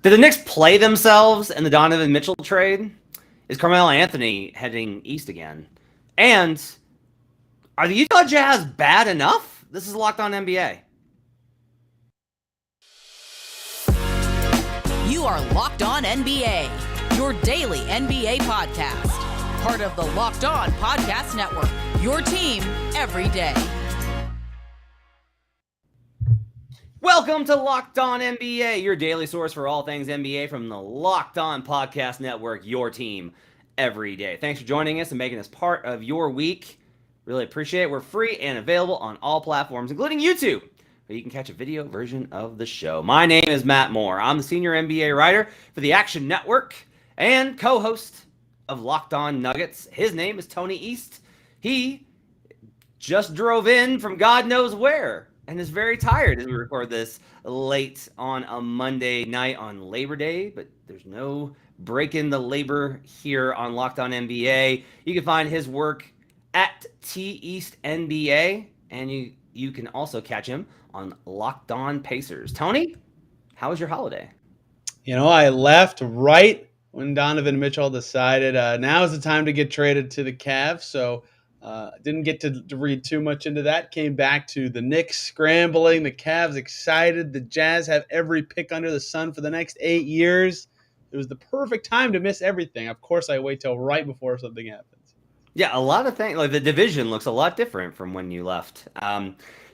Did the Knicks play themselves in the Donovan Mitchell trade? Is Carmelo Anthony heading east again? And are the Utah Jazz bad enough? This is Locked On NBA. You are Locked On NBA, your daily NBA podcast. Part of the Locked On Podcast Network, your team every day. Welcome to Locked On NBA, your daily source for all things NBA from the Locked On Podcast Network, your team every day. Thanks for joining us and making us part of your week. Really appreciate it. We're free and available on all platforms, including YouTube, where you can catch a video version of the show. My name is Matt Moore. I'm the senior NBA writer for the Action Network and co-host of Locked On Nuggets. His name is Tony East. He just drove in from God knows where and is very tired as we record this late on a Monday night on Labor Day, but there's no break in the labor here on Locked On NBA. You can find his work at TEastNBA, and you can also catch him on Locked On Pacers. Tony, how was your holiday? I left right when Donovan Mitchell decided now is the time to get traded to the Cavs, so didn't get to read too much into that. Came back to the Knicks scrambling, the Cavs excited, the Jazz have every pick under the sun for the next 8 years. It was the perfect time to miss everything. Of course, I wait till right before something happens. Yeah, a lot of things. Like the division looks a lot different from when you left.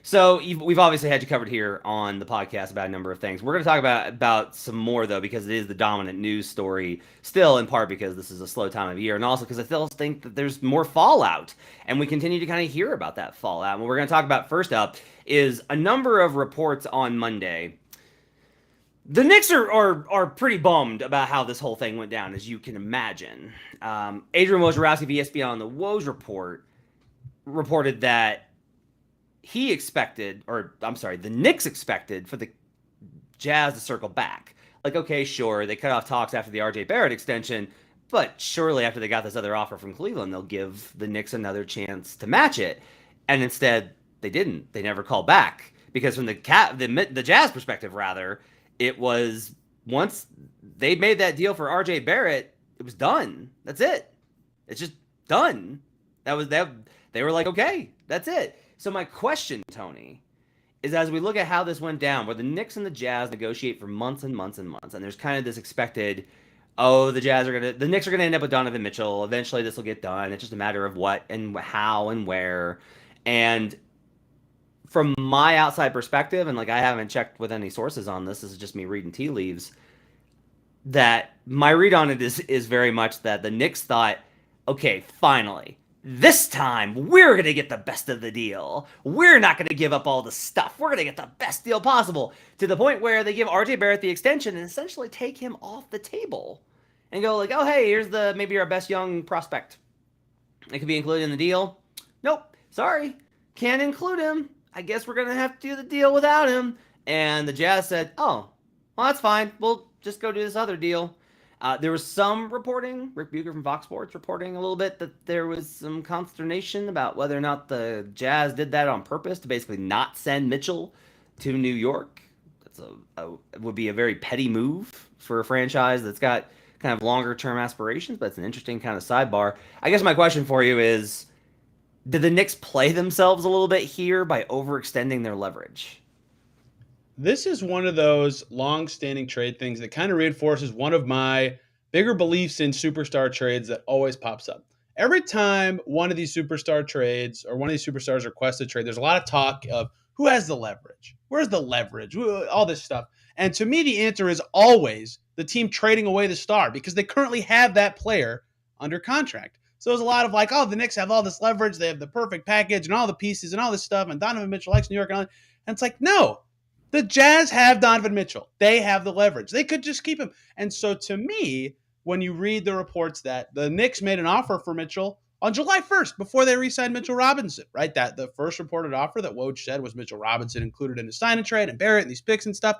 So we've obviously had you covered here on the podcast about a number of things. We're going to talk about some more, though, because it is the dominant news story still, in part because this is a slow time of year, and also because I still think that there's more fallout, and we continue to kind of hear about that fallout. And what we're going to talk about first up is a number of reports on Monday. The Knicks are pretty bummed about how this whole thing went down, as you can imagine. Adrian Wojnarowski of ESPN on the Woj report reported that the Knicks expected for the Jazz to circle back. Like, okay, sure, they cut off talks after the RJ Barrett extension, but surely after they got this other offer from Cleveland, they'll give the Knicks another chance to match it. And instead, they didn't. They never called back because from the Jazz perspective, rather, it was once they made that deal for RJ Barrett, it was done. That's it. It's just done. That was that. They were like, okay, that's it. So my question, Tony, is as we look at how this went down, where the Knicks and the Jazz negotiate for months and months and months, and there's kind of this expected, the Knicks are gonna end up with Donovan Mitchell. Eventually, this will get done. It's just a matter of what and how and where. And from my outside perspective, and like I haven't checked with any sources on this. This is just me reading tea leaves. That my read on it is very much that the Knicks thought, okay, finally. This time, we're going to get the best of the deal. We're not going to give up all the stuff. We're going to get the best deal possible. To the point where they give RJ Barrett the extension and essentially take him off the table. And go like, oh, hey, here's maybe our best young prospect. It could be included in the deal. Nope, sorry. Can't include him. I guess we're going to have to do the deal without him. And the Jazz said, oh, well, that's fine. We'll just go do this other deal. There was some reporting, Rick Bucher from Fox Sports reporting a little bit that there was some consternation about whether or not the Jazz did that on purpose to basically not send Mitchell to New York. That's would be a very petty move for a franchise that's got kind of longer term aspirations, but it's an interesting kind of sidebar. I guess my question for you is, did the Knicks play themselves a little bit here by overextending their leverage? This is one of those long-standing trade things that kind of reinforces one of my bigger beliefs in superstar trades that always pops up. Every time one of these superstar trades or one of these superstars requests a trade, there's a lot of talk of who has the leverage? Where's the leverage? All this stuff. And to me, the answer is always the team trading away the star because they currently have that player under contract. So there's a lot of like, oh, the Knicks have all this leverage. They have the perfect package and all the pieces and all this stuff. And Donovan Mitchell likes New York. And it's like, no. The Jazz have Donovan Mitchell. They have the leverage. They could just keep him. And so to me, when you read the reports that the Knicks made an offer for Mitchell on July 1st before they re-signed Mitchell Robinson, right? That the first reported offer that Woj said was Mitchell Robinson included in the sign and trade and Barrett and these picks and stuff.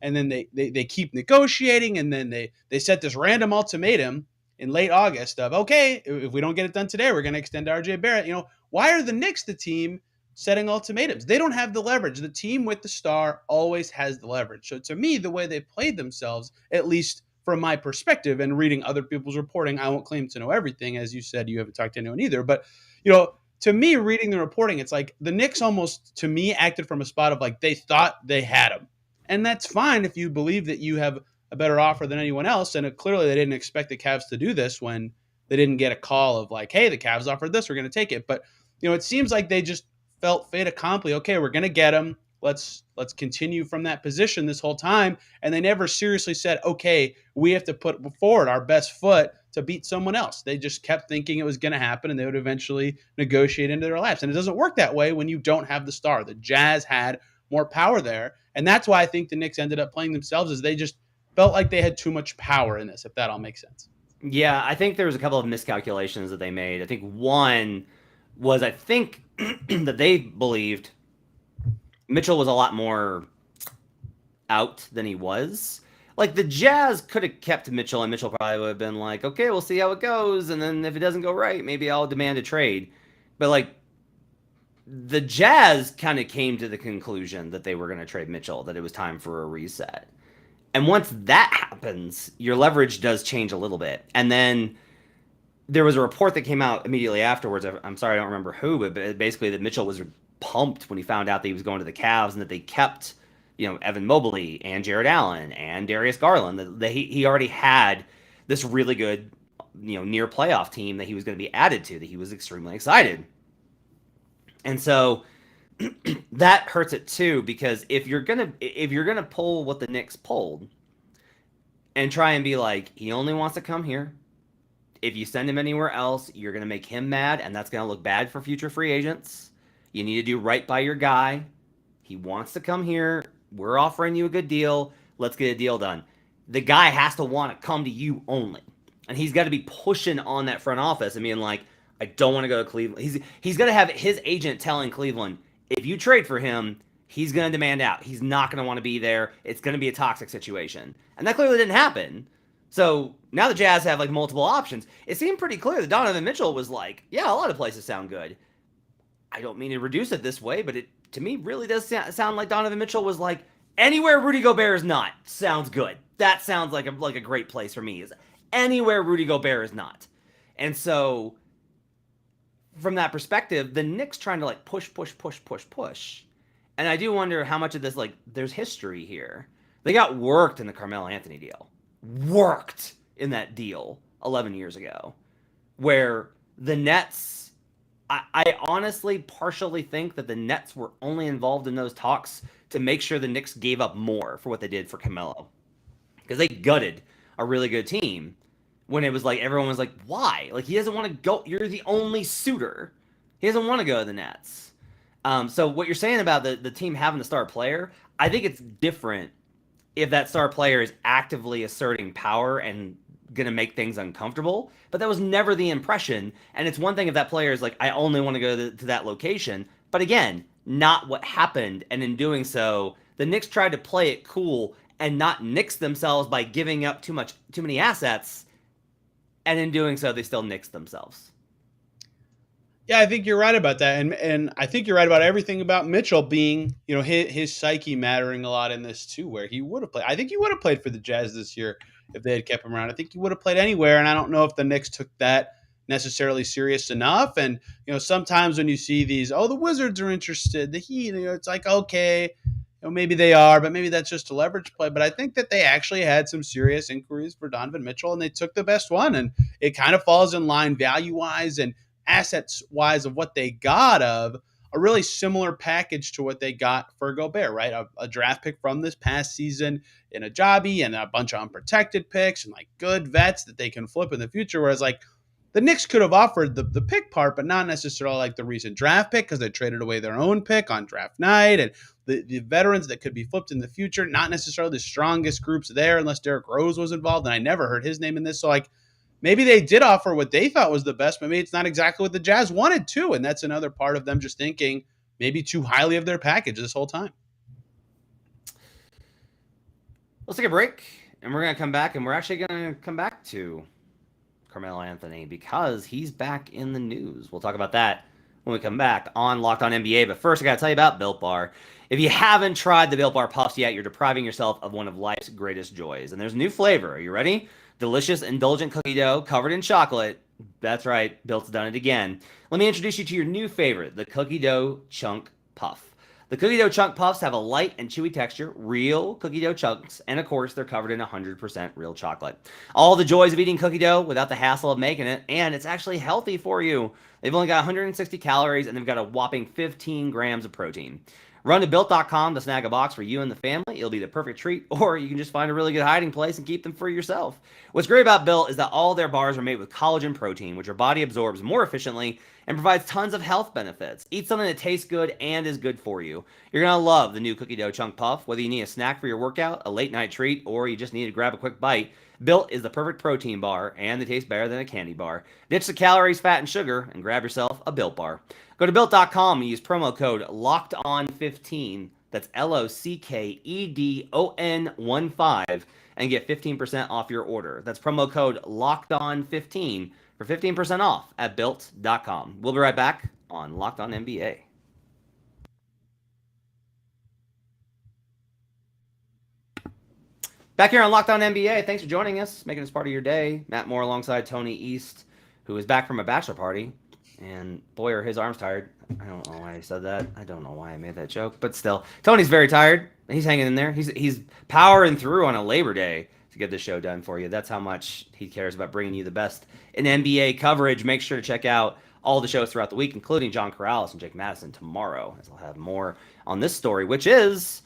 And then they keep negotiating, and then they set this random ultimatum in late August of, okay, if we don't get it done today, we're going to extend RJ Barrett. Why are the Knicks the team setting ultimatums. They don't have the leverage. The team with the star always has the leverage. So to me, the way they played themselves, at least from my perspective and reading other people's reporting, I won't claim to know everything. As you said, you haven't talked to anyone either. But, to me, reading the reporting, it's like the Knicks almost, to me, acted from a spot of like they thought they had him. And that's fine if you believe that you have a better offer than anyone else. And clearly they didn't expect the Cavs to do this when they didn't get a call of like, hey, the Cavs offered this, we're going to take it. But, it seems like they just felt fait accompli. Okay, we're going to get him. Let's continue from that position this whole time. And they never seriously said, okay, we have to put forward our best foot to beat someone else. They just kept thinking it was going to happen and they would eventually negotiate into their laps. And it doesn't work that way when you don't have the star. The Jazz had more power there. And that's why I think the Knicks ended up playing themselves, is they just felt like they had too much power in this, if that all makes sense. Yeah, I think there was a couple of miscalculations that they made. I think one was, that they believed Mitchell was a lot more out than he was. Like, the Jazz could have kept Mitchell, and Mitchell probably would have been like, okay, we'll see how it goes, and then if it doesn't go right, maybe I'll demand a trade. But, like, the Jazz kind of came to the conclusion that they were going to trade Mitchell, that it was time for a reset. And once that happens, your leverage does change a little bit. And then there was a report that came out immediately afterwards. I'm sorry, I don't remember who, but basically that Mitchell was pumped when he found out that he was going to the Cavs, and that they kept, Evan Mobley and Jared Allen and Darius Garland. That he already had this really good, near playoff team that he was going to be added to, that he was extremely excited. And so that hurts it too, because if you're gonna pull what the Knicks pulled and try and be like, he only wants to come here. If you send him anywhere else, you're gonna make him mad, and that's gonna look bad for future free agents. You need to do right by your guy. He wants to come here. We're offering you a good deal. Let's get a deal done. The guy has to want to come to you only, and he's got to be pushing on that front office and being like, I don't want to go to Cleveland. He's going to have his agent telling Cleveland, if you trade for him, he's going to demand out. He's not going to want to be there. It's going to be a toxic situation. And that clearly didn't happen. So now the Jazz have like multiple options. It seemed pretty clear that Donovan Mitchell was like, yeah, a lot of places sound good. I don't mean to reduce it this way, but it to me really does sound like Donovan Mitchell was like, anywhere Rudy Gobert is not sounds good. That sounds like a great place for me. Is anywhere Rudy Gobert is not. And so from that perspective, the Knicks trying to like push. And I do wonder how much of this, like, there's history here. They got worked in the Carmelo Anthony deal. Worked in that deal 11 years ago. Where the Nets, I honestly partially think that the Nets were only involved in those talks to make sure the Knicks gave up more for what they did for Carmelo. Because they gutted a really good team. When it was like, everyone was like, why? Like, he doesn't want to go. You're the only suitor. He doesn't want to go to the Nets. So what you're saying about the team having a star player, I think it's different if that star player is actively asserting power and going to make things uncomfortable. But that was never the impression. And it's one thing if that player is like, I only want to go to that location. But again, not what happened. And in doing so, the Knicks tried to play it cool and not nix themselves by giving up too many assets. And in doing so, they still nixed themselves. Yeah, I think you're right about that. And I think you're right about everything about Mitchell being, his psyche mattering a lot in this too, where he would have played. I think he would have played for the Jazz this year if they had kept him around. I think he would have played anywhere. And I don't know if the Knicks took that necessarily serious enough. And, sometimes when you see these, the Wizards are interested, the Heat, it's like, okay, maybe they are, but maybe that's just a leverage play. But I think that they actually had some serious inquiries for Donovan Mitchell, and they took the best one. And it kind of falls in line value-wise and assets-wise of what they got of a really similar package to what they got for Gobert, right? A draft pick from this past season in Ajabi and a bunch of unprotected picks and like good vets that they can flip in the future. Whereas like the Knicks could have offered the pick part, but not necessarily like the recent draft pick because they traded away their own pick on draft night, and the veterans that could be flipped in the future, not necessarily the strongest groups there unless Derrick Rose was involved, and I never heard his name in this. So like maybe they did offer what they thought was the best, but maybe it's not exactly what the Jazz wanted too, and that's another part of them just thinking maybe too highly of their package this whole time. Let's take a break, and we're going to come back, and we're actually going to come back to Carmelo Anthony because he's back in the news. We'll talk about that when we come back on Locked On NBA. But first, I got to tell you about Built Bar. If you haven't tried the Built Bar Puffs yet, you're depriving yourself of one of life's greatest joys. And there's a new flavor. Are you ready? Delicious, indulgent cookie dough covered in chocolate. That's right, Built's done it again. Let me introduce you to your new favorite, the Cookie Dough Chunk Puff. The Cookie Dough Chunk Puffs have a light and chewy texture, real cookie dough chunks, and of course, they're covered in 100% real chocolate. All the joys of eating cookie dough without the hassle of making it, and it's actually healthy for you. They've only got 160 calories, and they've got a whopping 15 grams of protein. Run to Built.com to snag a box for you and the family. It'll be the perfect treat, or you can just find a really good hiding place and keep them for yourself. What's great about Built is that all their bars are made with collagen protein, which your body absorbs more efficiently and provides tons of health benefits. Eat something that tastes good and is good for you. You're going to love the new Cookie Dough Chunk Puff. Whether you need a snack for your workout, a late night treat, or you just need to grab a quick bite, Built is the perfect protein bar, and they taste better than a candy bar. Ditch the calories, fat, and sugar, and grab yourself a Built bar. Go to Built.com and use promo code LOCKEDON15, that's LOCKEDON15, and get 15% off your order. That's promo code LOCKEDON15 for 15% off at Built.com. We'll be right back on Locked On NBA. Back here on Locked On NBA, thanks for joining us, making this part of your day. Matt Moore alongside Tony East, who is back from a bachelor party. And boy, are his arms tired. I don't know why I said that. I don't know why I made that joke. But still, Tony's very tired. He's hanging in there. He's powering through on a Labor Day to get this show done for you. That's how much he cares about bringing you the best in NBA coverage. Make sure to check out all the shows throughout the week, including John Corrales and Jake Madison tomorrow, as I'll have more on this story, which is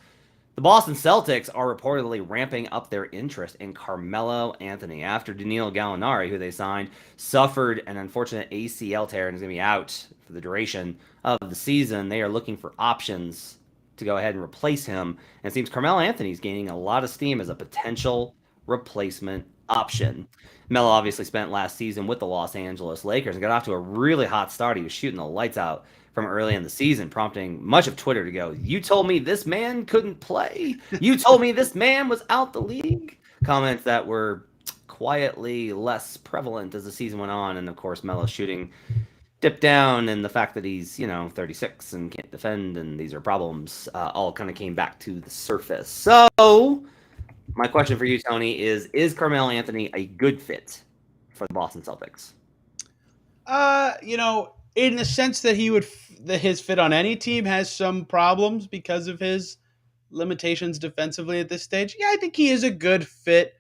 the Boston Celtics are reportedly ramping up their interest in Carmelo Anthony after Danilo Gallinari, who they signed, suffered an unfortunate ACL tear and is going to be out for the duration of the season. They are looking for options to go ahead and replace him. And it seems Carmelo Anthony is gaining a lot of steam as a potential replacement option. Melo obviously spent last season with the Los Angeles Lakers and got off to a really hot start. He was shooting the lights out from early in the season, prompting much of Twitter to go, "You told me this man couldn't play? You told me this man was out the league?" Comments that were quietly less prevalent as the season went on. And of course, Melo's shooting dipped down, and the fact that he's, 36 and can't defend, and these are problems, all kind of came back to the surface. So my question for you, Tony, is Carmelo Anthony a good fit for the Boston Celtics? In the sense that his fit on any team has some problems because of his limitations defensively at this stage. Yeah, I think he is a good fit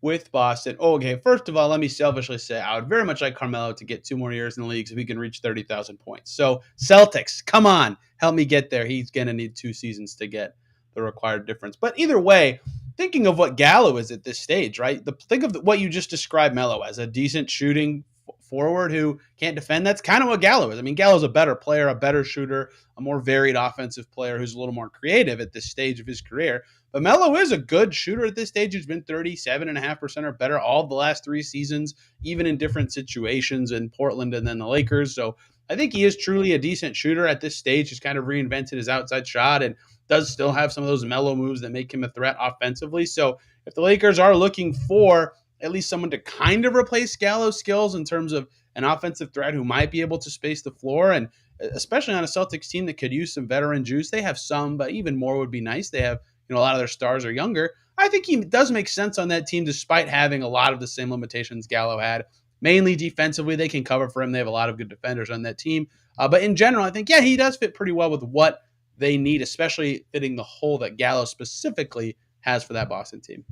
with Boston. Okay, first of all, let me selfishly say I would very much like Carmelo to get 2 more years in the league so he can reach 30,000 points. So Celtics, come on, help me get there. He's going to need 2 seasons to get the required difference. But either way, thinking of what Gallo is at this stage, right? Think of what you just described Melo as, a decent shooting forward who can't defend. That's kind of what Gallo is. I mean, Gallo's a better player, a better shooter, a more varied offensive player who's a little more creative at this stage of his career. But Melo is a good shooter at this stage. He's been 37.5% or better all the last 3 seasons, even in different situations in Portland and then the Lakers. So I think he is truly a decent shooter at this stage. He's kind of reinvented his outside shot and does still have some of those Melo moves that make him a threat offensively. So if the Lakers are looking for at least someone to kind of replace Gallo's skills in terms of an offensive threat who might be able to space the floor, and especially on a Celtics team that could use some veteran juice. They have some, but even more would be nice. They have, a lot of their stars are younger. I think he does make sense on that team despite having a lot of the same limitations Gallo had. Mainly defensively, they can cover for him. They have a lot of good defenders on that team. But in general, I think, he does fit pretty well with what they need, especially fitting the hole that Gallo specifically has for that Boston team.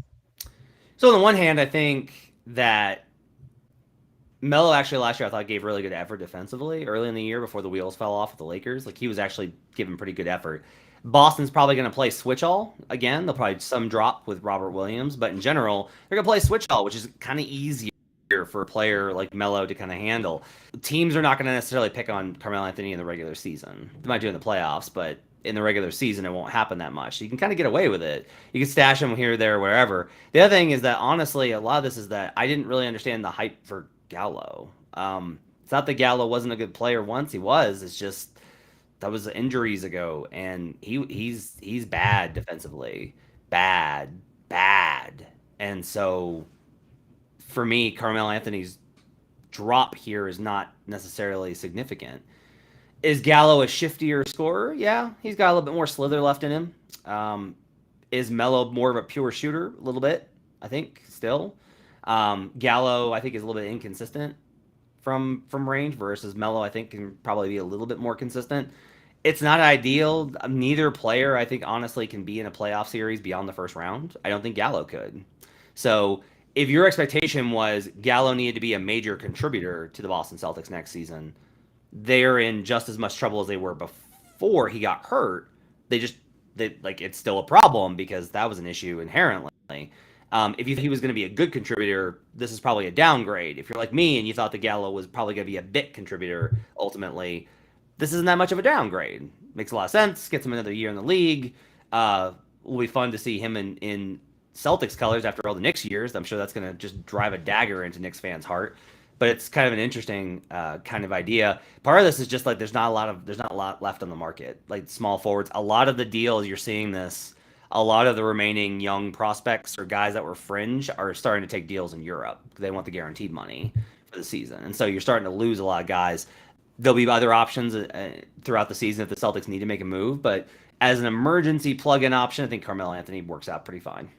So on the one hand, I think that Melo actually last year I thought gave really good effort defensively early in the year before the wheels fell off with the Lakers. Like, he was actually giving pretty good effort. Boston's probably going to play switch all again. They'll probably some drop with Robert Williams, but in general, they're going to play switch all, which is kind of easier for a player like Melo to kind of handle. Teams are not going to necessarily pick on Carmelo Anthony in the regular season. They might do in the playoffs, but in the regular season, it won't happen that much. You can kind of get away with it. You can stash him here, there, wherever. The other thing is that, honestly, a lot of this is that I didn't really understand the hype for Gallo. It's not that Gallo wasn't a good player once. He was. It's just that was injuries ago, and he's bad defensively. Bad. And so, for me, Carmelo Anthony's drop here is not necessarily significant. Is Gallo a shiftier scorer? Yeah, he's got a little bit more slither left in him. Is Melo more of a pure shooter? A little bit, I think, still. Gallo, I think, is a little bit inconsistent from range versus Melo, I think, can probably be a little bit more consistent. It's not ideal. Neither player, I think, honestly, can be in a playoff series beyond the first round. I don't think Gallo could. So if your expectation was Gallo needed to be a major contributor to the Boston Celtics next season, they're in just as much trouble as they were before he got hurt. It's still a problem because that was an issue inherently. If you think he was going to be a good contributor, this is probably a downgrade. If you're like me and you thought the Gallo was probably going to be a bit contributor ultimately, this isn't that much of a downgrade. Makes a lot of sense. Gets him another year in the league. Will be fun to see him in Celtics colors after all the Knicks years. I'm sure that's going to just drive a dagger into Knicks fans' heart. But it's kind of an interesting kind of idea. Part of this is just like there's not a lot left on the market. Like small forwards, a lot of the deals you're seeing this. A lot of the remaining young prospects or guys that were fringe are starting to take deals in Europe. They want the guaranteed money for the season, and so you're starting to lose a lot of guys. There'll be other options throughout the season if the Celtics need to make a move, but as an emergency plug-in option, I think Carmelo Anthony works out pretty fine.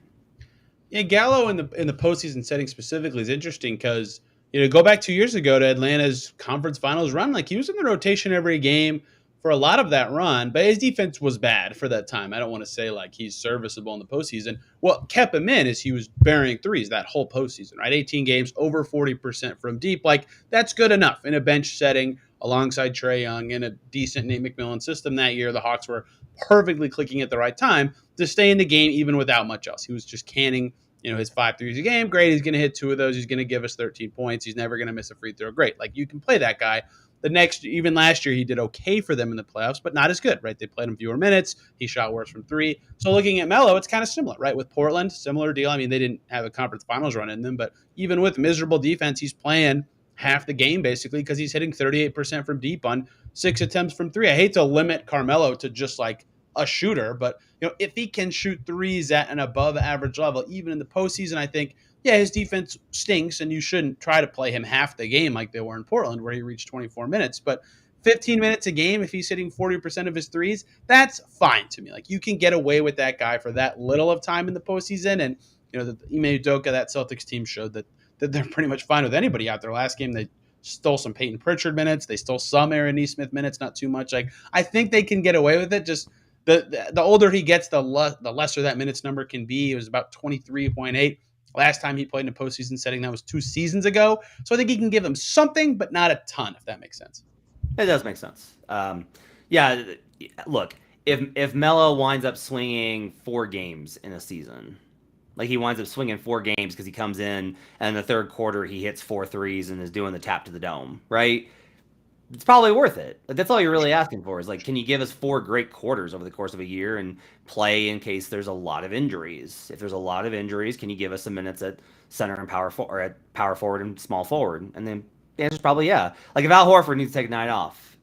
Yeah, Gallo in the postseason setting specifically is interesting because go back 2 years ago to Atlanta's conference finals run, like he was in the rotation every game for a lot of that run, but his defense was bad for that time. I don't want to say like he's serviceable in the postseason. What kept him in is he was burying threes that whole postseason, right? 18 games, over 40% from deep. Like that's good enough in a bench setting alongside Trae Young in a decent Nate McMillan system that year. The Hawks were perfectly clicking at the right time to stay in the game even without much else. He was just canning his 5 threes a game. Great. He's going to hit 2 of those. He's going to give us 13 points. He's never going to miss a free throw. Great. Like you can play that guy. Even last year, he did okay for them in the playoffs, but not as good, right? They played him fewer minutes. He shot worse from 3. So looking at Melo, it's kind of similar, right? With Portland, similar deal. I mean, they didn't have a conference finals run in them, but even with miserable defense, he's playing half the game basically because he's hitting 38% from deep on 6 attempts from 3. I hate to limit Carmelo to just like a shooter, but if he can shoot threes at an above average level, even in the postseason, I think, yeah, his defense stinks, and you shouldn't try to play him half the game like they were in Portland, where he reached 24 minutes. But 15 minutes a game, if he's hitting 40% of his threes, that's fine to me. Like you can get away with that guy for that little of time in the postseason, and the Ime Udoka, that Celtics team showed that they're pretty much fine with anybody out there. Last game, they stole some Peyton Pritchard minutes, they stole some Aaron Nesmith minutes, not too much. Like I think they can get away with it. Just the older he gets, the lesser that minutes number can be. It was about 23.8. Last time he played in a postseason setting, that was 2 seasons ago. So I think he can give them something, but not a ton, if that makes sense. It does make sense. Yeah, look, if Melo winds up swinging 4 games in a season, like he winds up swinging 4 games because he comes in and in the third quarter he hits 4 threes and is doing the tap to the dome, right? It's probably worth it. Like, that's all you're really asking for is like, can you give us 4 great quarters over the course of a year and play in case there's a lot of injuries? If there's a lot of injuries, can you give us some minutes at center and power or at power forward and small forward? And then the answer's probably yeah. Like if Al Horford needs to take a night off,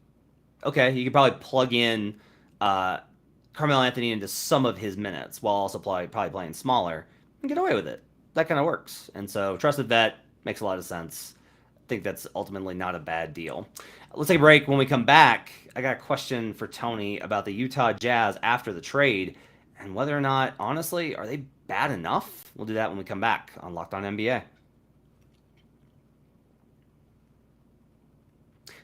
okay, you could probably plug in Carmelo Anthony into some of his minutes while also probably playing smaller and get away with it. That kind of works. And so trusted vet makes a lot of sense. I think that's ultimately not a bad deal. Let's take a break. When we come back, I got a question for Tony about the Utah Jazz after the trade and whether or not, honestly, are they bad enough? We'll do that when we come back on Locked On NBA.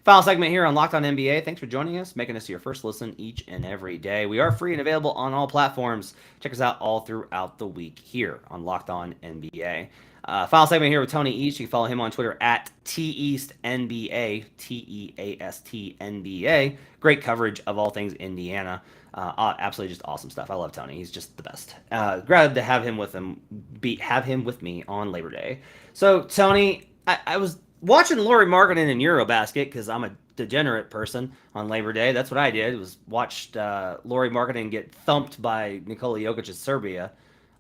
Final segment here on Locked On NBA. Thanks for joining us, making us your first listen each and every day. We are free and available on all platforms. Check us out all throughout the week here on Locked On NBA. Final segment here with Tony East. You can follow him on Twitter at TEastNBA, TEASTNBA. Great coverage of all things Indiana. Absolutely just awesome stuff. I love Tony. He's just the best. Glad to have him with me on Labor Day. So Tony, I was watching Lauri Markkanen in Eurobasket because I'm a degenerate person on Labor Day. That's what I did. Was watched Lauri Markkanen get thumped by Nikola Jokic's Serbia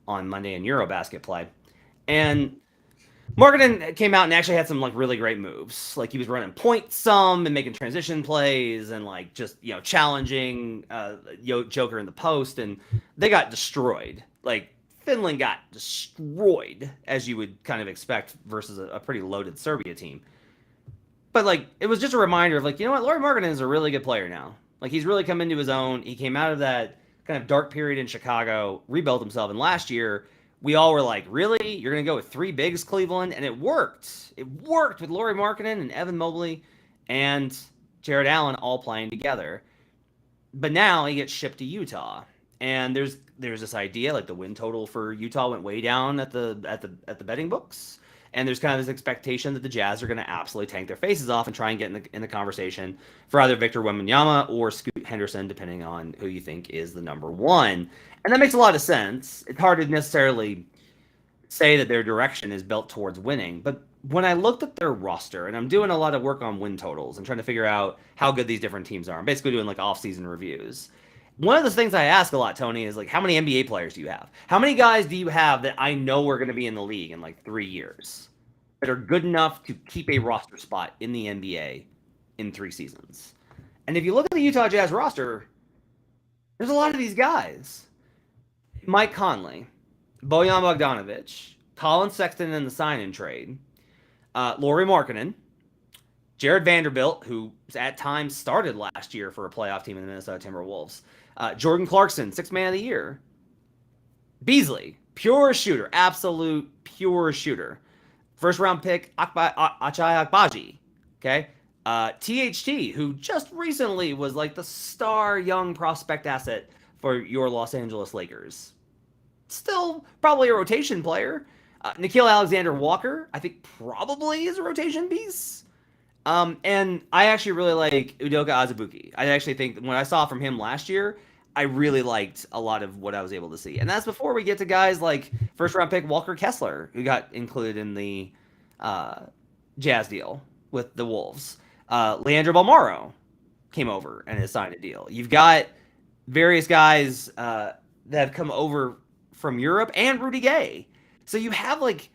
on Monday in Eurobasket play. And Markkanen came out and actually had some like really great moves. Like he was running point some and making transition plays and like just challenging Joker in the post, and they got destroyed. Like Finland got destroyed, as you would kind of expect versus a pretty loaded Serbia team. But like, it was just a reminder of like, you know what, Lauri Markkanen is a really good player now. Like, he's really come into his own. He came out of that kind of dark period in Chicago, rebuilt himself, and last year we all were like, really, you're gonna go with three bigs, Cleveland, and it worked. It worked with Lauri Markkanen and Evan Mobley and Jared Allen all playing together. But now he gets shipped to Utah, and there's this idea like the win total for Utah went way down at the betting books, and there's kind of this expectation that the Jazz are going to absolutely tank their faces off and try and get in the conversation for either Victor Wembanyama or Scoot Henderson, depending on who you think is the number one. And that makes a lot of sense. It's hard to necessarily say that their direction is built towards winning, but when I looked at their roster, and I'm doing a lot of work on win totals and trying to figure out how good these different teams are, I'm basically doing like off-season reviews. One of the things I ask a lot, Tony, is like, how many NBA players do you have? How many guys do you have that I know are going to be in the league in like 3 years that are good enough to keep a roster spot in the NBA in 3 seasons? And if you look at the Utah Jazz roster, there's a lot of these guys. Mike Conley, Bojan Bogdanovic, Colin Sexton in the sign-in trade, Lauri Markkanen, Jared Vanderbilt, who at times started last year for a playoff team in the Minnesota Timberwolves, Jordan Clarkson, 6th man of the year, Beasley, pure shooter, absolute pure shooter, first-round pick Ochai Agbaji, okay, THT, who just recently was like the star young prospect asset for your Los Angeles Lakers, still probably a rotation player. Nickeil Alexander-Walker, I think probably is a rotation piece. And I actually really like Udoka Azubuike. I actually think what I saw from him last year, I really liked a lot of what I was able to see. And that's before we get to guys like first-round pick Walker Kessler, who got included in the Jazz deal with the Wolves. Leandro Balmaro came over and has signed a deal. You've got various guys that have come over from Europe and Rudy Gay. So you have like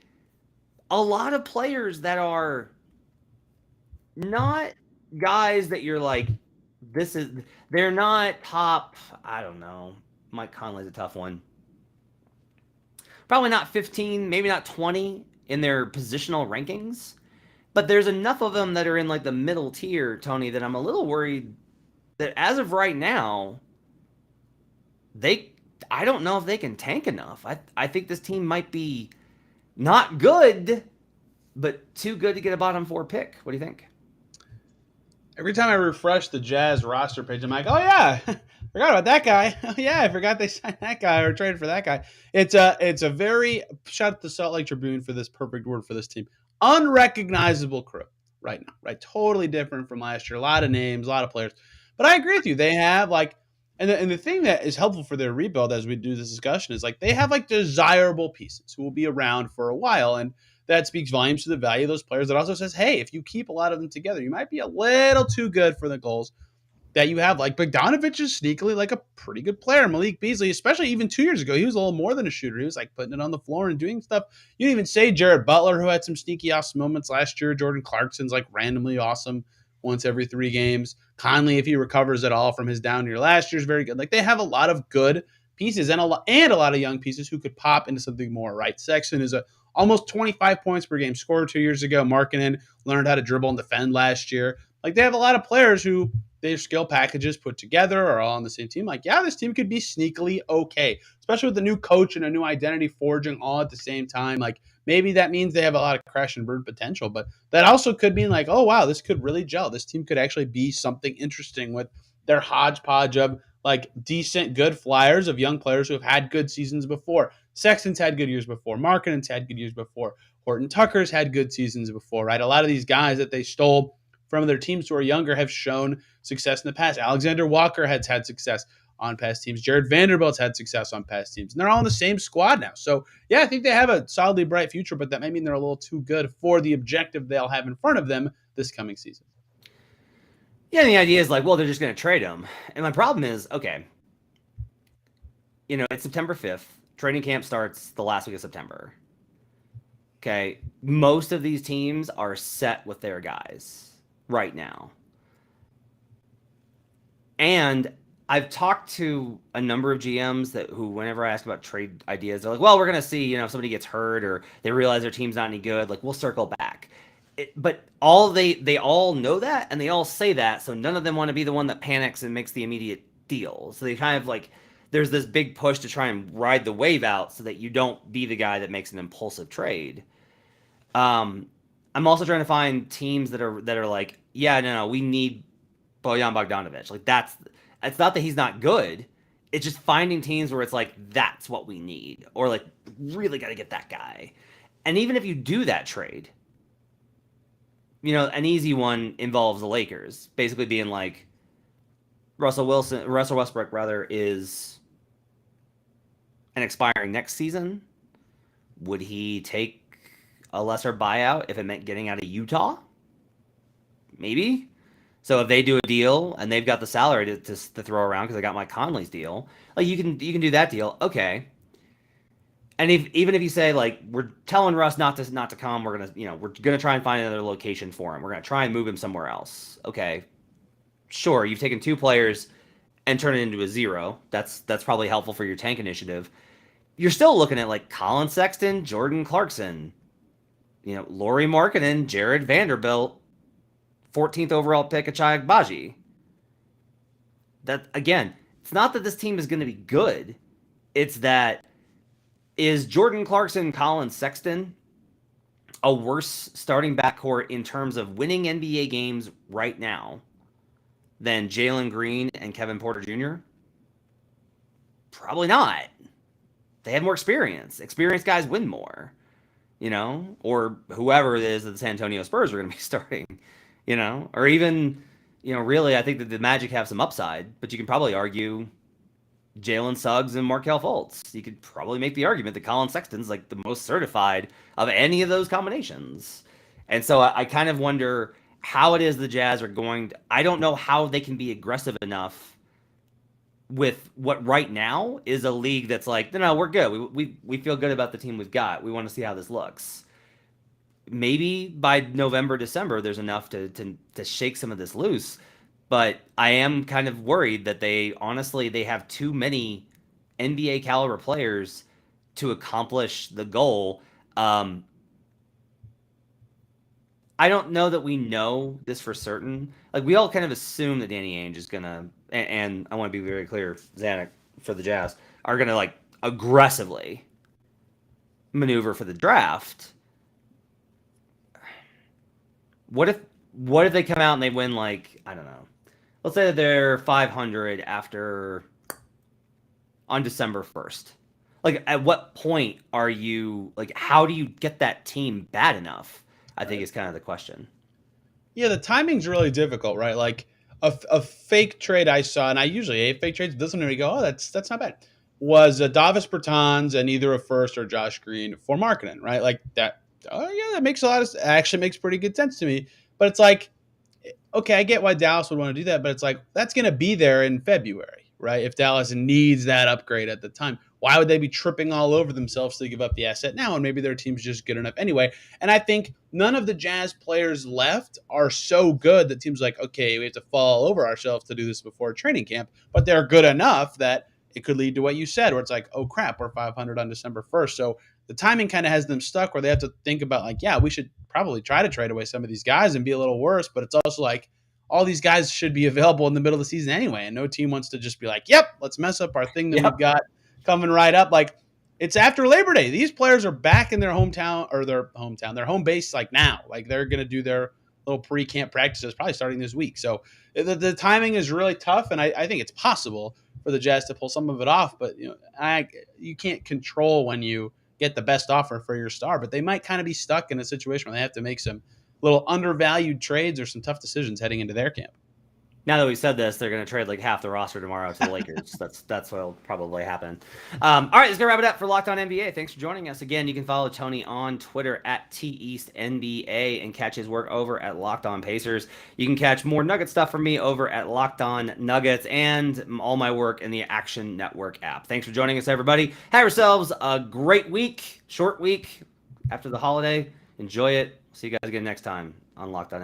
a lot of players that are not guys that you're like, they're not top, I don't know. Mike Conley's a tough one. Probably not 15, maybe not 20 in their positional rankings. But there's enough of them that are in like the middle tier, Tony, that I'm a little worried that as of right now, I don't know if they can tank enough. I think this team might be not good, but too good to get a bottom 4 pick. What do you think? Every time I refresh the Jazz roster page, I'm like, oh yeah, forgot about that guy. Oh yeah, I forgot they signed that guy or traded for that guy. It's a very, shout out to the Salt Lake Tribune for this perfect word for this team, unrecognizable crew right now, right? Totally different from last year. A lot of names, a lot of players. But I agree with you. They have like, and the thing that is helpful for their rebuild as we do this discussion is like they have like desirable pieces who will be around for a while. And that speaks volumes to the value of those players. That also says, hey, if you keep a lot of them together, you might be a little too good for the goals that you have. Like Bogdanovic is sneakily like a pretty good player. Malik Beasley, especially even 2 years ago, he was a little more than a shooter. He was like putting it on the floor and doing stuff. You didn't even say Jared Butler, who had some sneaky awesome moments last year. Jordan Clarkson's like randomly awesome once every 3 games. Conley, if he recovers at all from his down year last year, is very good. Like they have a lot of good pieces and a lot of young pieces who could pop into something more, right? Sexton is a almost 25 points per game scorer 2 years ago. Markkanen learned how to dribble and defend last year. Like they have a lot of players who their skill packages put together are all on the same team. Like, yeah, this team could be sneakily okay, especially with the new coach and a new identity forging all at the same time. Like maybe that means they have a lot of crash and burn potential, but that also could mean like, oh, wow, this could really gel. This team could actually be something interesting with their hodgepodge of like decent, good flyers of young players who have had good seasons before. Sexton's had good years before. Markkanen's had good years before. Horton Tucker's had good seasons before, right? A lot of these guys that they stole from their teams who are younger have shown success in the past. Alexander Walker has had success on past teams. Jared Vanderbilt's had success on past teams. And they're all in the same squad now. So, yeah, I think they have a solidly bright future, but that may mean they're a little too good for the objective they'll have in front of them this coming season. Yeah, and the idea is like, well, they're just going to trade him. And my problem is, okay, you know, it's September 5th. Training camp starts the last week of September. Okay, most of these teams are set with their guys right now. And I've talked to a number of GMs who, whenever I ask about trade ideas, they're like, well, we're going to see, you know, if somebody gets hurt or they realize their team's not any good, like we'll circle back. but they all know that, and they all say that, so none of them want to be the one that panics and makes the immediate deal. So they kind of like, there's this big push to try and ride the wave out so that you don't be the guy that makes an impulsive trade. I'm also trying to find teams that are like, yeah, no, we need Bojan Bogdanovic. Like it's not that he's not good. It's just finding teams where it's like, that's what we need, or like, really got to get that guy. And even if you do that trade, an easy one involves the Lakers basically being like, Russell Westbrook rather, is an expiring next season. Would he take a lesser buyout if it meant getting out of Utah? Maybe. So if they do a deal and they've got the salary to throw around because they got Mike Conley's deal, like you can do that deal, okay. And even if you say like, we're telling Russ not to come, we're gonna try and find another location for him. We're gonna try and move him somewhere else. Okay, sure, you've taken 2 players and turned it into a 0. That's probably helpful for your tank initiative. You're still looking at like Colin Sexton, Jordan Clarkson, Lauri Markkanen, Jared Vanderbilt, 14th overall pick Achai Agbaji. That, again, it's not that this team is going to be good. It's that, is Jordan Clarkson, Colin Sexton a worse starting backcourt in terms of winning NBA games right now than Jalen Green and Kevin Porter Jr.? Probably not. They have more experience. Experienced guys win more, or whoever it is that the San Antonio Spurs are going to be starting, or even, really, I think that the Magic have some upside, but you can probably argue Jalen Suggs and Markelle Fultz. You could probably make the argument that Colin Sexton's like the most certified of any of those combinations. And so I kind of wonder how it is the Jazz are going to, I don't know how they can be aggressive enough with what right now is a league that's like, no, we're good. We feel good about the team we've got. We want to see how this looks. Maybe by November, December, there's enough to shake some of this loose. But I am kind of worried that they have too many NBA caliber players to accomplish the goal. I don't know that we know this for certain. Like, we all kind of assume that Danny Ainge is gonna, and I want to be very clear, Zanuck for the Jazz are gonna like aggressively maneuver for the draft. What if they come out and they win, like, I don't know, let's say that they're 500 on December 1st. Like, at what point are you, like, how do you get that team bad enough? I think is kind of the question. Yeah, the timing's really difficult, right? Like a fake trade I saw, and I usually hate fake trades. Doesn't really go, oh, that's not bad. Was Davis Bertans and either a first or Josh Green for Markkanen, right? Like that. Oh yeah, that makes actually makes pretty good sense to me. But it's like, okay, I get why Dallas would want to do that, but it's like, that's going to be there in February, right? If Dallas needs that upgrade at the time, why would they be tripping all over themselves to give up the asset now? And maybe their team's just good enough anyway. And I think none of the Jazz players left are so good that teams like, okay, we have to fall over ourselves to do this before training camp, but they're good enough that it could lead to what you said, where it's like, oh crap, we're 500 on December 1st. So the timing kind of has them stuck where they have to think about like, yeah, we should probably try to trade away some of these guys and be a little worse. But it's also like, all these guys should be available in the middle of the season anyway. And no team wants to just be like, yep, let's mess up our thing that we've got coming right up. Like, it's after Labor Day. These players are back in their hometown, or their home base, like now. Like, they're going to do their little pre-camp practices probably starting this week. So the timing is really tough, and I think it's possible for the Jazz to pull some of it off. But you can't control when you get the best offer for your star. But they might kind of be stuck in a situation where they have to make some little undervalued trades or some tough decisions heading into their camp. Now that we said this, they're going to trade like half the roster tomorrow to the Lakers. That's what'll probably happen. All right, let's go wrap it up for Locked On NBA. Thanks for joining us. Again, you can follow Tony on Twitter at TEastNBA and catch his work over at Locked On Pacers. You can catch more Nugget stuff from me over at Locked On Nuggets and all my work in the Action Network app. Thanks for joining us, everybody. Have yourselves a great week, short week after the holiday. Enjoy it. See you guys again next time on Locked On